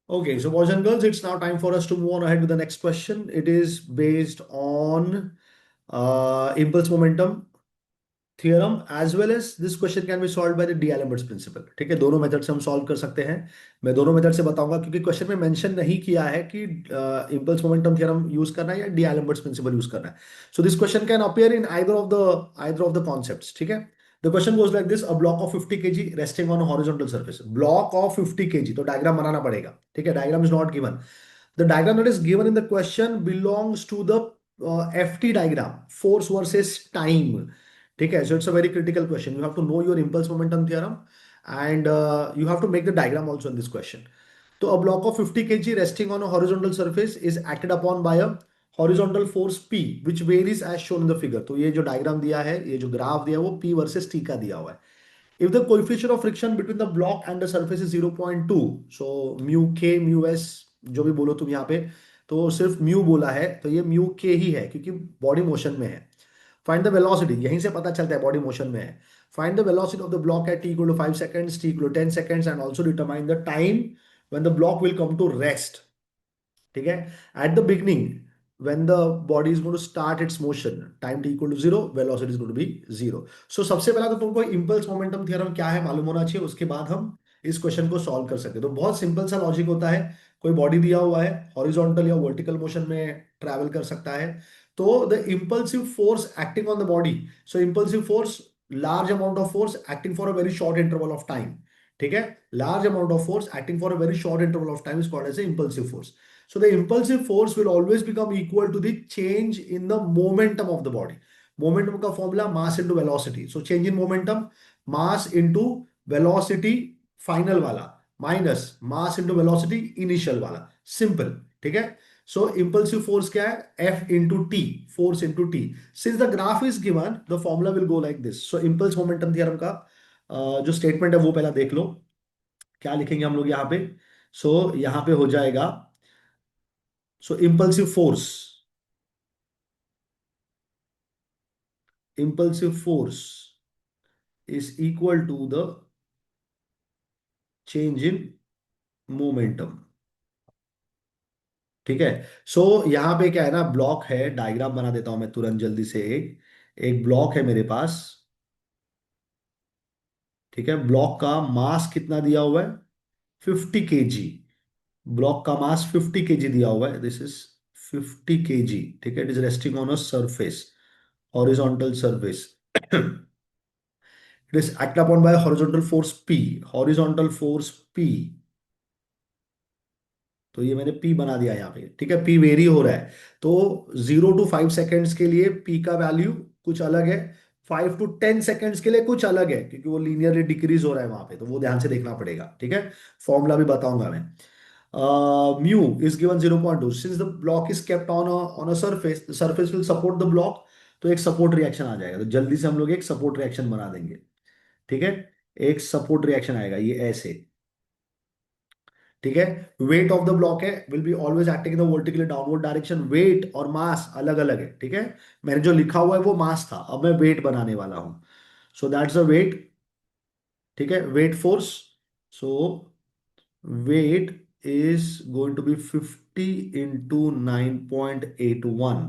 Okay, so boys and girls, it's now time for us to move on ahead with the next question. It is based on impulse momentum theorem as well as this question can be solved by the D'Alembert's principle. ठीक है, दोनों method से हम solve कर सकते हैं. मैं दोनों मेथड से बताऊंगा क्योंकि क्वेश्चन में मेंशन नहीं किया है कि impulse momentum theorem यूज करना है या D'Alembert's principle यूज करना है. So this question can appear in either of the concepts. ठीक है. The question goes like this: a block of 50 kg resting on a horizontal surface. Block of 50 kg, तो diagram बनाना पड़ेगा. ठीक है, diagram is not given. The diagram that is given in the question belongs to the FT diagram, force versus time. ठीक है, so it's a very critical question. You have to know your impulse momentum theorem and you have to make the diagram also in this question. So a block of 50 kg resting on a horizontal surface is acted upon by a horizontal force P which varies as shown in the figure. तो ये जो diagram दिया है, ये जो graph दिया है वो P वर्सेस T का दिया हुआ है. If the coefficient of friction between the block and the surface is 0.2, so mu k mu s जो भी बोलो तुम यहाँ पे, तो सिर्फ म्यू बोला है तो ये म्यू के ही है क्योंकि बॉडी मोशन में है. फाइंड द वेलोसिटी, यहीं से पता चलता है बॉडी मोशन में है. Find the velocity of the block at t equal to 5 seconds, t equal to 10 seconds and also determine the time when the block will come to rest. ठीक है, at the beginning when the body is going to start its motion, time t equal to 0, velocity is going to be 0. So सबसे पहला तो तुमको impulse momentum theorem क्या है मालूम होना चाहिए, उसके बाद हम इस क्वेश्चन को सॉल्व कर सकते हैं. तो बहुत सिंपल सा लॉजिक होता है. कोई बॉडी दिया हुआ है, हॉरिजॉन्टल या वर्टिकल मोशन में ट्रैवल कर सकता है. तो the impulsive force acting on the body, so impulsive force, large amount of force acting for a very short interval of time. ठीक है, large amount of force acting for a very short interval of time is called as a impulsive force. So the impulsive force will always become equal to the change in the momentum of the body. Momentum का formula mass into velocity. So change in momentum, mass into velocity final वाला minus mass into velocity initial वाला. Simple. ठीक है. So impulsive force क्या है? F into T, force into T. Since the graph is given, the formula will go like this. So impulse momentum theorem का जो statement है वो पहला देख लो. क्या लिखेंगे हम लोग यहाँ पे? So यहाँ पे हो जाएगा. So impulsive force is equal to the change in momentum. ठीक है. सो यहां पे क्या है ना, ब्लॉक है, डायग्राम बना देता हूं मैं तुरंत जल्दी से. एक एक ब्लॉक है मेरे पास. ठीक है, ब्लॉक का मास कितना दिया हुआ है? 50 kg. ब्लॉक का मास 50 kg दिया हुआ है. This is 50 kg. ठीक है, it is resting on a surface, horizontal surface. It is acted upon by a horizontal force P. Horizontal force P. तो ये मैंने P बना दिया यहाँ पे. ठीक है, P वेरी हो रहा है. तो 0 to 5 seconds के लिए P का वैल्यू कुछ अलग है, 5 to 10 seconds के लिए कुछ अलग है क्योंकि वो लीनियरली डिक्रीज हो रहा है वहां पे, तो वो ध्यान से देखना पड़ेगा. ठीक है, फॉर्मूला भी बताऊंगा मैं. Mu is given 0.2. Since the block is kept on a surface, the surface will support the block. तो एक सपोर्ट रिएक्शन आ जाएगा. तो जल्दी से हम लोग एक सपोर्ट रिएक्शन बना देंगे. ठीक है, एक सपोर्ट रिएक्शन आएगा ये ऐसे. ठीक है, वेट ऑफ द ब्लॉक है will be always acting in the vertically downward direction. Weight और मास अलग अलग है. ठीक है, मैंने जो लिखा हुआ है वो मास था, अब मैं वेट बनाने वाला हूं. So that's a weight. ठीक है, weight force. So weight is going to be 50 into 9.81.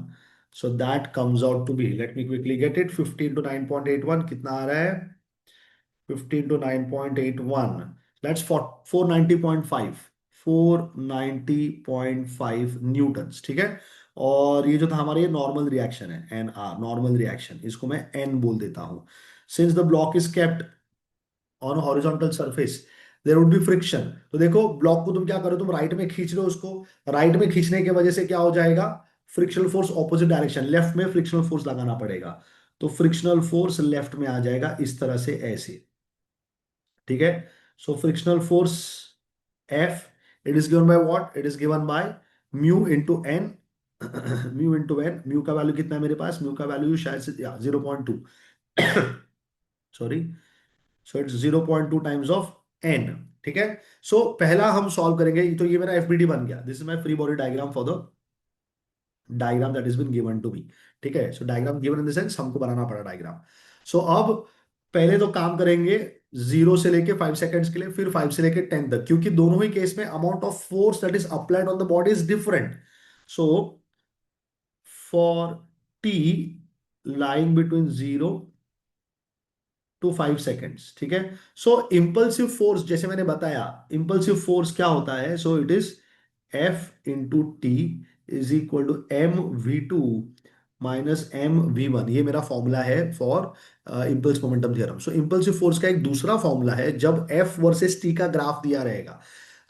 So that comes out to be, let me quickly get it, 50 into 9.81 कितना आ रहा है? 15 to 9.81. That's for 490.5. 490.5 न्यूटन्स. ठीक है, और ये जो था हमारा ये नॉर्मल रिएक्शन है, एन आर नॉर्मल रिएक्शन, इसको मैं एन बोल देता हूं. Since the block is kept on horizontal surface, there would be friction. तो देखो ब्लॉक को तुम क्या करो, तुम राइट में खींच लो उसको. राइट में खींचने की वजह से क्या हो जाएगा? Frictional force opposite direction, left में फ्रिक्शनल फोर्स लगाना पड़ेगा. तो फ्रिक्शनल फोर्स लेफ्ट में आ जाएगा इस तरह से ऐसे. ठीक है, so frictional force F, it is given by what? It is given by mu into N. Mu into N. Mu का वैल्यू कितना है मेरे पास? म्यू का वैल्यू शायद से 0.2. Sorry. So it's 0.2 times of N. ठीक है, सो पहला हम सॉल्व करेंगे. तो ये मेरा एफबीडी बन गया. This is my free body diagram for the diagram that is been given to me. ठीक है, so diagram given in the sense हमको बनाना पड़ा डायग्राम. सो अब पहले तो काम करेंगे 0 से लेके 5 सेकंड्स के लिए, फिर 5 से लेके 10 तक, क्योंकि दोनों ही केस में amount of force that is applied on the body is different. So for T lying between 0 to 5 seconds, ठीक है. सो इम्पल्सिव फोर्स जैसे मैंने बताया, इम्पल्सिव फोर्स क्या होता है, so it is F × T is equal to mv2 minus mv1. ये मेरा फॉर्मूला है for impulse momentum theorem. So impulsive force का एक दूसरा फॉर्मूला है, जब F वर्सेस T का ग्राफ दिया रहेगा,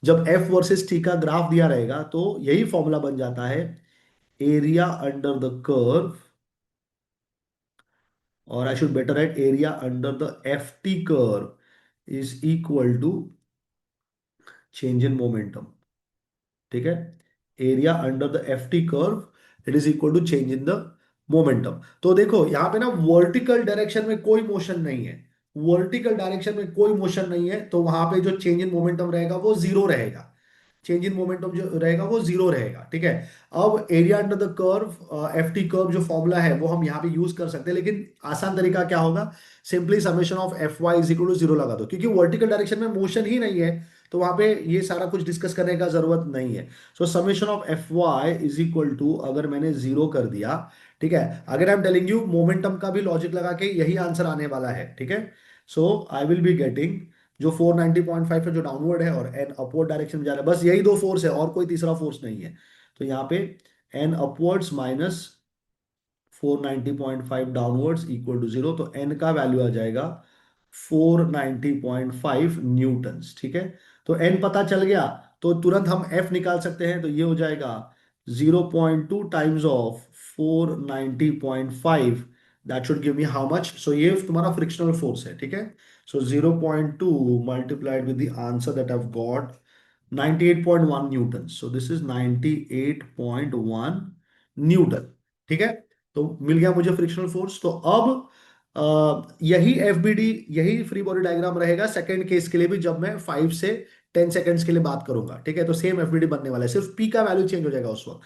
जब F वर्सेस T का ग्राफ दिया रहेगा तो यही फॉर्मूला बन जाता है area under the curve, or I should better write area under the FT curve is equal to change in momentum. ठीक है. Area under the FT curve it is equal to change in the momentum. तो देखो यहाँ पे ना vertical direction में कोई motion नहीं है, वर्टिकल डायरेक्शन में कोई मोशन नहीं है, तो वहां पे जो चेंज इन मोमेंटम रहेगा वो जीरो रहेगा. चेंज इन मोमेंटम जो रहेगा वो जीरो रहेगा. ठीक है. अब area under the curve FT curve जो फॉर्मूला है वो हम यहाँ पे यूज कर सकते हैं, लेकिन आसान तरीका क्या होगा, simply summation of Fy is equal to zero लगा दो, क्योंकि वर्टिकल डायरेक्शन में मोशन ही नहीं है, तो वहां पे ये सारा कुछ डिस्कस करने का जरूरत नहीं है. So summation of Fy is equal to, अगर मैंने जीरो कर दिया, ठीक है, अगर I am telling you momentum का भी लॉजिक लगा के यही आंसर आने वाला है. ठीक है. सो आई विल बी गेटिंग जो 490.5 है जो डाउनवर्ड है, और एन अपवर्ड डायरेक्शन में जा रहा है, बस यही दो फोर्स है और कोई तीसरा फोर्स नहीं है. तो यहाँ पे N upwards minus 490.5 downwards equal to zero, तो एन का वैल्यू आ जाएगा 490.5 न्यूटन्स. ठीक है. तो एन पता चल गया तो तुरंत हम एफ निकाल सकते हैं, तो ये हो जाएगा 0.2 times of 490.5. That should give me how much, so ये तुम्हारा फ्रिक्शनल फोर्स है. ठीक है. So 0.2 multiplied with the answer that I have got 98.1 newton. So this is 98.1 newton. ठीक है. तो मिल गया मुझे फ्रिक्शनल फोर्स. तो अब यही FBD, यही फ्री बॉडी डायग्राम रहेगा सेकंड केस के लिए भी, जब मैं 5 से 10 सेकंड्स के लिए बात करूंगा. ठीक है. तो सेम FBD बनने वाला है, सिर्फ पी का वैल्यू चेंज हो जाएगा उस वक्त.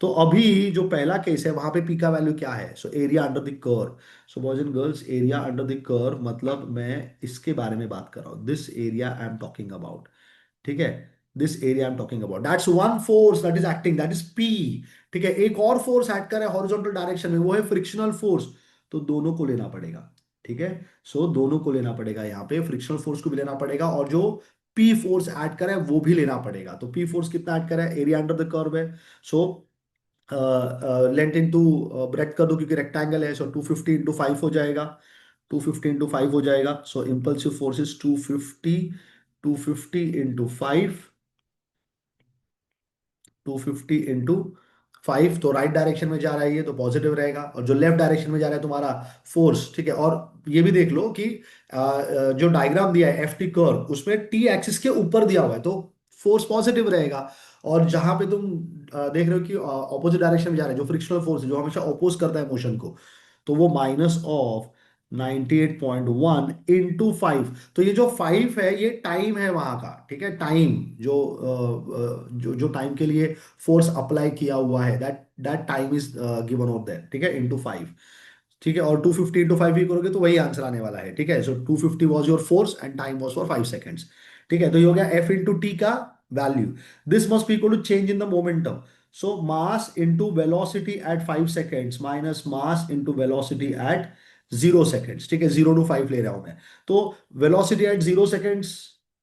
तो अभी जो पहला केस है वहां पे पी का वैल्यू क्या है, so area under the curve. So boys and girls, area under the curve मतलब मैं इसके बारे में बात कर रहा हूं, this area I am talking about. ठीक है. This area I am talking about, that's one force that is acting, that is P. ठीक है. एक और फोर्स एक्ट कर रहा है हॉरिजॉन्टल डायरेक्शन में, वो है फ्रिक्शनल फोर्स. तो दोनों को लेना पड़ेगा. ठीक है. सो दोनों को लेना पड़ेगा, यहाँ पे फ्रिक्शनल फोर्स को भी लेना पड़ेगा, और जो पी फोर्स ऐड कर रहा है वो भी लेना पड़ेगा. तो पी फोर्स कितना ऐड कर रहा है, एरिया अंडर द कर्व है. सो लेंथ इंटू ब्रेथ कर दो, क्योंकि रेक्टेंगल है, सो 250 × 5 हो जाएगा. 250 × 5 हो जाएगा. सो इम्पल्सिव फोर्स इज 250 250 × 5. तो राइट डायरेक्शन में जा रहा है ये, तो पॉजिटिव रहेगा, और जो लेफ्ट डायरेक्शन में जा रहा है तुम्हारा फोर्स. ठीक है. और ये भी देख लो कि जो डायग्राम दिया है FT कर्व, उसमें T एक्सिस के ऊपर दिया हुआ है, तो फोर्स पॉजिटिव रहेगा. और जहां पे तुम देख रहे हो कि ऑपोजिट डायरेक्शन में जा रहा है, जो फ्रिक्शनल फोर्स है जो हमेशा ऑपोज करता है मोशन को, तो वो माइनस ऑफ 98.1 इंटू 5. तो ये जो 5 है ये टाइम है वहां का. ठीक है. टाइम जो टाइम के लिए फोर्स अप्लाई किया हुआ है, that that time is given out there. ठीक है. इंटू 5. ठीक है. और 250 × 5 भी करोगे तो वही आंसर आने वाला है. ठीक है. सो 250 was your force and time was for 5 seconds. ठीक है. तो ये हो गया F × T का value. This must be equal to change in the momentum. So mass into velocity at 5 seconds minus mass into velocity at 0 seconds. ठीक है. 0 to 5 ले रहा हूं मैं. तो velocity at 0 seconds,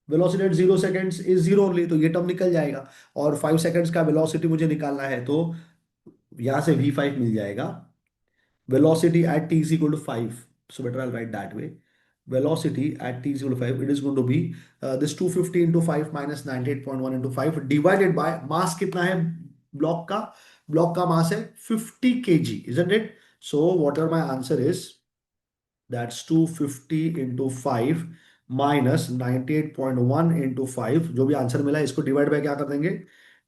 velocity at 0 seconds is zero only, तो ये term निकल जाएगा. और 5 सेकेंड्स का वेलोसिटी मुझे निकालना है, तो यहां से V5 मिल जाएगा. velocity at t is equal to 5. So better I'll write that way. Velocity at t is equal to 5. It is going to be this 250 into 5 minus 98.1 into 5 divided by mass कितना है block का, block का मास है 50 kg, isn't it? So whatever my answer is, that's 250 into 5 minus 98.1 into 5. जो भी answer मिला है इसको डिवाइड बाय क्या कर देंगे,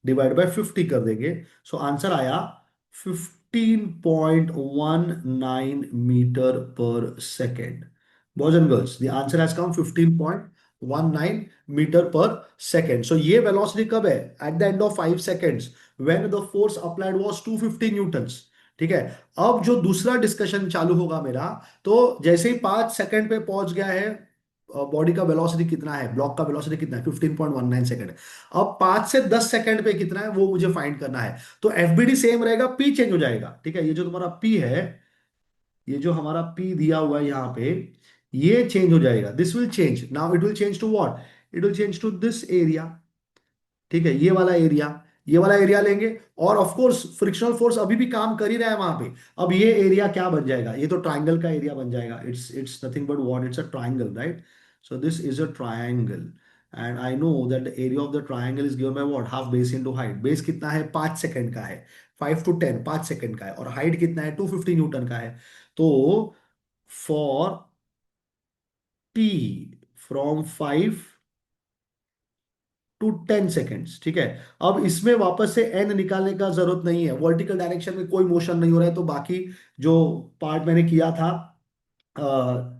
डिवाइड बाय 50 कर देंगे. सो आंसर आया 15.19 metre per second. Boys and girls, the answer has come 15.19 metre per second. So ये वेलोसिटी कब है, at the end of 5 seconds, when the force applied was 250 newtons. ठीक है। अब जो दूसरा डिस्कशन चालू होगा मेरा, तो जैसे ही 5 सेकंड पे पहुंच गया है, बॉडी का वेलोसिटी कितना है, ब्लॉक का वेलोसिटी कितना है, 15.19 सेकंड। अब 5 से 10 सेकंड पे कितना है वो मुझे फाइंड करना है। तो एफबीडी सेम रहेगा, पी चेंज हो जाएगा, ठीक है। ये जो तुम्हारा पी है, ये जो हमारा पी दिया हुआ है यहाँ पे, ये चेंज हो जाएगा। This will change now, it will change to what, it will change to this area, ठीक है। ये वाला एरिया, ये वाला एरिया लेंगे, और ऑफ कोर्स फ्रिक्शनल फोर्स अभी भी काम कर ही रहा है वहां पे। अब ये एरिया क्या बन जाएगा, ये तो ट्राइंगल का एरिया बन जाएगा। It's nothing but what, it's a triangle, right. So this is a triangle, and I know that the area of the triangle is given by what, half base into height. Base कितना है, 5 second का है, 5 to 10, 5 second का है, और height कितना है, 250 Newton का है। तो for P from 5 to 10 seconds, ठीक है। अब इसमें वापस से एन निकालने का जरूरत नहीं है, वर्टिकल डायरेक्शन में कोई मोशन नहीं हो रहा है, तो बाकी जो पार्ट मैंने किया था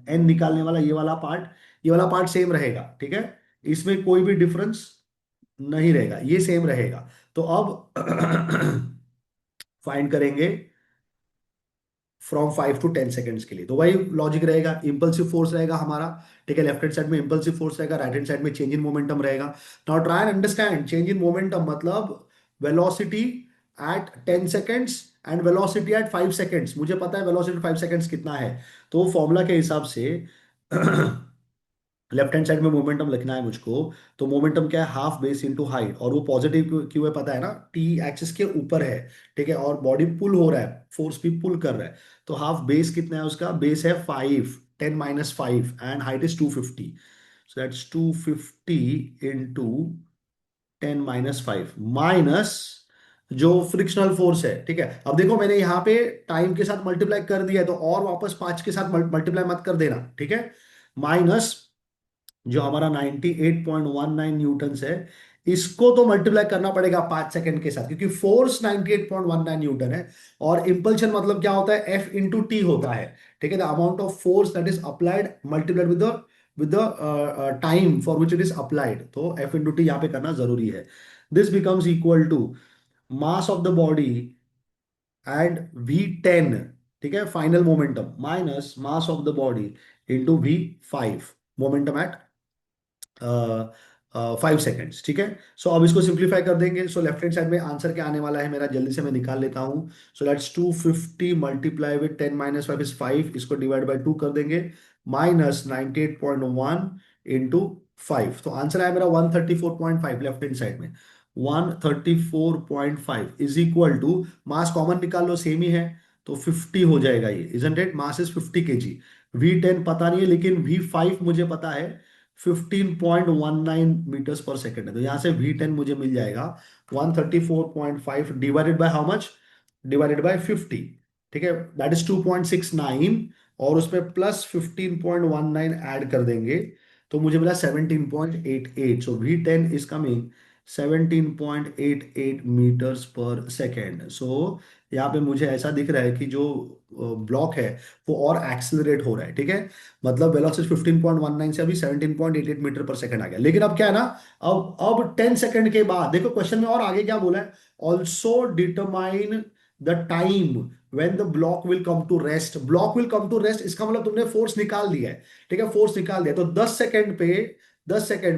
एन निकालने वाला, ये वाला पार्ट, ये वाला पार्ट सेम रहेगा, ठीक है। इसमें कोई भी डिफरेंस नहीं रहेगा, ये सेम रहेगा। तो अब फाइंड करेंगे फ्रॉम 5 to 10 सेकेंड्स के लिए। तो वही लॉजिक रहेगा, इंपल्सिव फोर्स रहेगा हमारा, ठीक है। लेफ्ट हैंड साइड में इंपल्सिव फोर्स रहेगा, राइट हैंड साइड में चेंज इन मोमेंटम रहेगा। Now try and understand, change in momentum मतलब velocity at 10 seconds and velocity at 5 seconds. मुझे पता है वेलोसिटी 5 सेकेंड्स कितना है, तो फॉर्मूला के हिसाब से लेफ्ट हैंड साइड में मोमेंटम लिखना है मुझको। तो मोमेंटम क्या है, हाफ बेस इनटू हाइट, और वो पॉजिटिव क्यों क्यों है पता है ना, टी एक्सिस के ऊपर है, ठीक है, और बॉडी पुल हो रहा है, फोर्स भी पुल कर रहा है। तो हाफ बेस कितना है उसका, बेस है 5, 10 - 5, and height is 250। So that's 250 into 10 - 5 minus जो फ्रिक्शनल फोर्स है, ठीक है। अब देखो मैंने यहाँ पे टाइम के साथ मल्टीप्लाई कर दिया है, तो और वापस 5 के साथ मल्टीप्लाई मत कर देना, ठीक है। माइनस जो हमारा 98.19 न्यूटन है, इसको तो मल्टीप्लाई करना पड़ेगा 5 सेकंड के साथ, क्योंकि फोर्स 98.19 न्यूटन है, और इंपल्शन मतलब क्या होता है, एफ इंटू टी होता है, ठीक है। The amount of force that is applied multiplied with the time for which it is applied, तो एफ इंटू टी यहाँ पे करना जरूरी है। This becomes equal to mass of the body and V10, ठीक है, final momentum, minus mass of the body into V5, momentum at 5 seconds, ठीक है। सो अब इसको सिंप्लीफाई कर देंगे। सो लेफ्ट हैंड साइड में आंसर क्या आने वाला है मेरा, जल्दी से मैं निकाल लेता हूं। So let's 250 multiply with 10 - 5 is 5, इसको डिवाइड बाय 2 कर देंगे, माइनस 98.1 इंटू 5। तो आंसर आया मेरा 134.5 लेफ्ट हैंड साइड में, 134.5 is equal to, mass common निकाल लो, सेम ही है, तो 50 हो जाएगा ये, isn't it, mass is 50 kg। V10 पता नहीं है, लेकिन V5 मुझे पता है, 15.19 मीटर्स पर सेकेंड है। तो यहां से V10 मुझे मिल जाएगा 134.5 divided by how much, divided by 50, ठीक है, दैट इज 2.69, और उसमें प्लस 15.19 ऐड कर देंगे, तो मुझे मिला 17.88। सो V10 इज कमिंग 17.88 मीटर्स पर सेकेंड। सो यहाँ पे मुझे ऐसा दिख रहा है कि जो ब्लॉक है वो और एक्सिलरेट हो रहा है, ठीक है। मतलब वेलोसिटी 15.19 से अभी 17.88 मीटर पर सेकंड आ गया। लेकिन अब क्या है ना, अब 10 सेकंड के बाद देखो क्वेश्चन में और आगे क्या बोला है, also determine the time when the block will come to rest. Block will come to rest, इसका मतलब तुमने फोर्स निकाल दिया है, ठीक है, फोर्स निकाल दिया। तो 10 सेकंड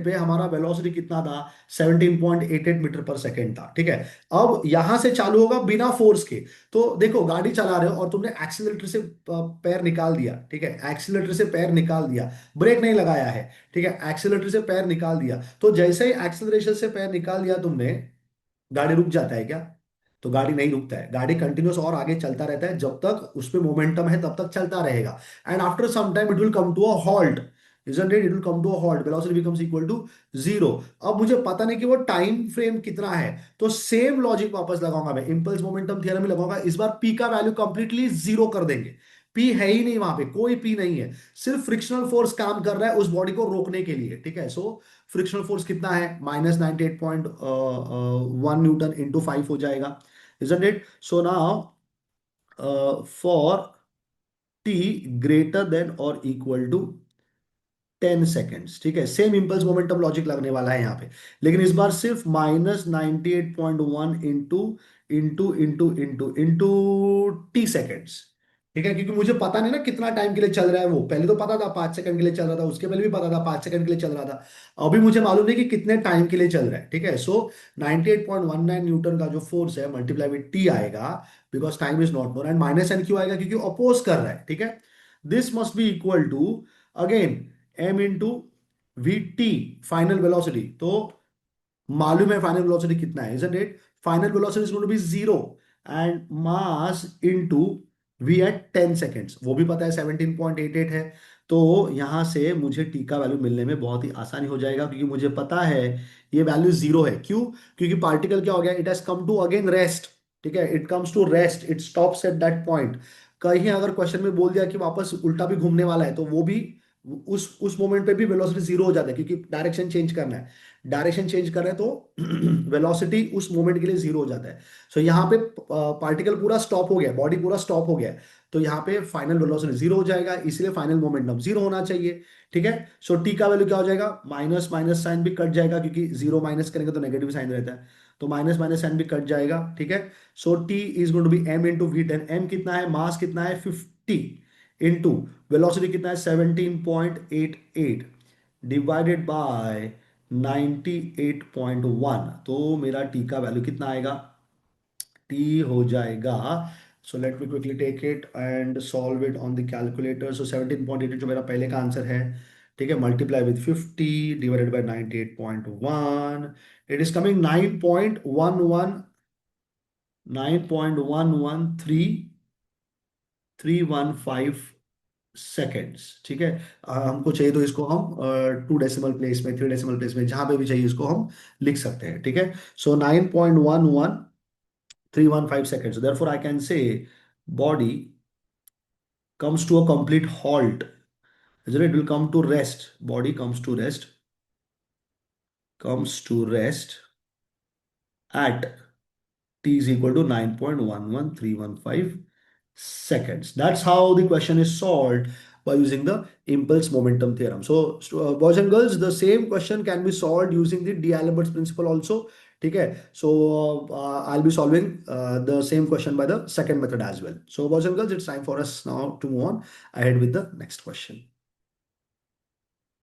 पे हमारा वेलोसिटी कितना था, 17.88 मीटर पर सेकंड था, ठीक है। अब यहां से चालू होगा बिना फोर्स के। तो देखो गाड़ी चला रहे हो और तुमने एक्सीलरेटर से पैर निकाल दिया, ठीक है, एक्सीलरेटर से पैर निकाल दिया, ब्रेक नहीं लगाया है, ठीक है, एक्सीलरेटर से पैर निकाल दिया। तो जैसे ही एक्सीलरेशन से पैर निकाल दिया तुमने, गाड़ी रुक जाता है क्या, तो गाड़ी नहीं रुकता है, गाड़ी कंटिन्यूस और आगे चलता रहता है, जब तक उस पे मोमेंटम है तब तक चलता रहेगा, and after some time it will come to a halt, isn't it, it will come to a halt, velocity becomes equal to 0। अब मुझे पता नहीं कि वो टाइम फ्रेम कितना है, तो सेम लॉजिक वापस लगाऊंगा मैं, इंपल्स मोमेंटम थ्योरम में लगाऊंगा। इस बार पी का वैल्यू कंप्लीटली जीरो कर देंगे, पी है ही नहीं वहां पे, कोई पी नहीं है, सिर्फ फ्रिक्शनल फोर्स काम कर रहा है उस बॉडी को रोकने के लिए, ठीक है। सो फ्रिक्शनल फोर्स कितना है, -98.1 न्यूटन इंटू 5 हो जाएगा, isn't it? So now for t greater than or equal to 10 seconds, ठीक है, सेम इंपल्स मोमेंटम लॉजिक लगने वाला है यहाँ पे, लेकिन इस बार सिर्फ -98.1 इंटू इंटू टी सेकेंड्स। ठीक है, क्योंकि मुझे पता नहीं ना कितना टाइम के लिए चल रहा है वो, पहले तो पता था 5 सेकंड के लिए चल रहा था, उसके पहले भी पता था 5 सेकंड के लिए चल रहा था, अभी मुझे मालूम नहीं कि कितने टाइम के लिए चल रहा है। ठीक है, सो 98.19 न्यूटन का जो फोर्स है मल्टीप्लाई विद टी आएगा, because time is not known, and minus N क्यों आएगा, क्योंकि अपोज कर रहा है। ठीक है, this must be equal to again M into V T, final velocity. तो मालूम है फाइनल वेलोसिटी कितना है, isn't it? Final velocity is going to be 0 and mass into V at 10 seconds, वो भी पता है 17.88 है। तो यहां से मुझे टी का वैल्यू मिलने में बहुत ही आसानी हो जाएगा, क्योंकि मुझे पता है ये वैल्यू 0 है। क्यों? क्योंकि पार्टिकल क्या हो गया, it has come to again rest. ठीक है, it comes to rest, it stops at that point. कहीं अगर क्वेश्चन में बोल दिया कि वापस उल्टा भी घूमने वाला है, तो वो भी उस मोमेंट पे भी वेलोसिटी 0 हो जाता है, क्योंकि डायरेक्शन चेंज करना है। डायरेक्शन चेंज कर रहे हैं तो वेलोसिटी उस मोमेंट के लिए 0 हो जाता है। सो यहाँ पे पार्टिकल पूरा स्टॉप हो गया, बॉडी पूरा स्टॉप हो गया है, तो यहाँ पे फाइनल वेलोसिटी 0 हो जाएगा, इसलिए फाइनल मोमेंटम 0 होना चाहिए। ठीक है, सो टी का वैल्यू क्या हो जाएगा, माइनस माइनस साइन भी कट जाएगा, क्योंकि 0 माइनस करेंगे तो नेगेटिव साइन रहता है, तो माइनस माइनस साइन भी कट जाएगा। ठीक है, so T is going to be M into V ten. M कितना है, मास कितना है 50, इंटू वेलोसिटी कितना है 17.88 डिवाइडेड बाय 98.1। तो मेरा टी का वैल्यू कितना आएगा, टी हो जाएगा, so let me quickly take it and solve it on the calculator. So 17.88 जो मेरा पहले का आंसर है, ठीक है, multiply with 50 divided by 98.1, it is coming 9.119315 seconds. ठीक है, हमको चाहिए तो इसको हम 2 डेसिमल प्लेस में, 3 डेसिमल प्लेस में, जहां पे भी चाहिए इसको हम लिख सकते हैं। ठीक है, सो 9.11 315 seconds. Therefore, I can say body comes to a complete halt. Isn't it? It will come to rest. Body comes to rest at t is equal to 9.11315 seconds. That's how the question is solved by using the impulse momentum theorem. So, boys and girls, the same question can be solved using the D'Alembert's principle also. Okay, so I'll be solving the same question by the second method as well. So, boys and girls, it's time for us now to move on ahead with the next question.